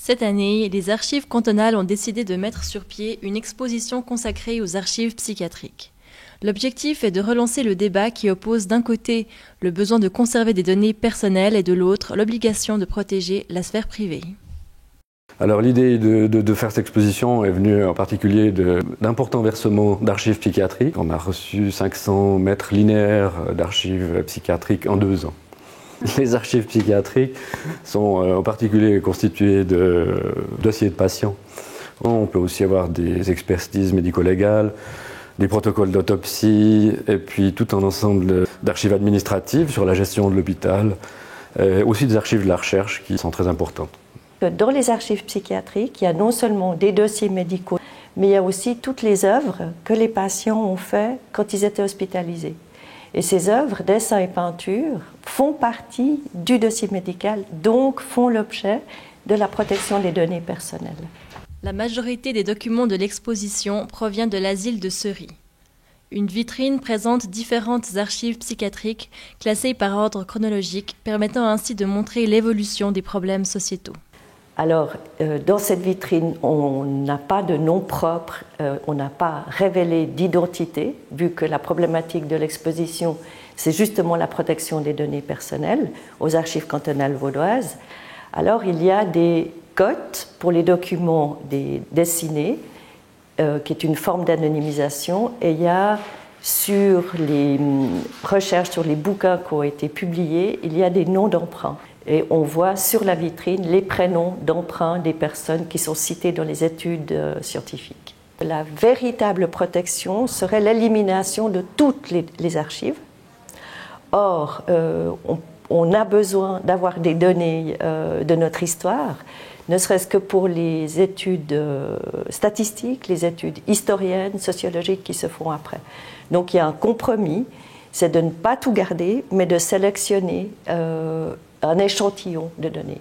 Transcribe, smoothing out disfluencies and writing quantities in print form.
Cette année, les archives cantonales ont décidé de mettre sur pied une exposition consacrée aux archives psychiatriques. L'objectif est de relancer le débat qui oppose d'un côté le besoin de conserver des données personnelles et de l'autre l'obligation de protéger la sphère privée. Alors l'idée de faire cette exposition est venue en particulier d'importants versements d'archives psychiatriques. On a reçu 500 mètres linéaires d'archives psychiatriques en 2 ans. Les archives psychiatriques sont en particulier constituées de dossiers de patients. On peut aussi avoir des expertises médico-légales, des protocoles d'autopsie et puis tout un ensemble d'archives administratives sur la gestion de l'hôpital, aussi des archives de la recherche qui sont très importantes. Dans les archives psychiatriques, il y a non seulement des dossiers médicaux, mais il y a aussi toutes les œuvres que les patients ont faites quand ils étaient hospitalisés. Et ces œuvres, dessins et peintures, font partie du dossier médical, donc font l'objet de la protection des données personnelles. La majorité des documents de l'exposition provient de l'asile de Seury. Une vitrine présente différentes archives psychiatriques classées par ordre chronologique, permettant ainsi de montrer l'évolution des problèmes sociétaux. Alors, dans cette vitrine, on n'a pas de nom propre, on n'a pas révélé d'identité, vu que la problématique de l'exposition, c'est justement la protection des données personnelles aux archives cantonales vaudoises. Alors, il y a des cotes pour les documents dessinés, qui est une forme d'anonymisation, et il y a sur les recherches sur les bouquins qui ont été publiés, il y a des noms d'emprunt. Et on voit sur la vitrine les prénoms d'emprunt des personnes qui sont citées dans les études scientifiques. La véritable protection serait l'élimination de toutes les archives. Or, on a besoin d'avoir des données de notre histoire, ne serait-ce que pour les études statistiques, les études historiennes, sociologiques qui se font après. Donc il y a un compromis, c'est de ne pas tout garder, mais de sélectionner un échantillon de données.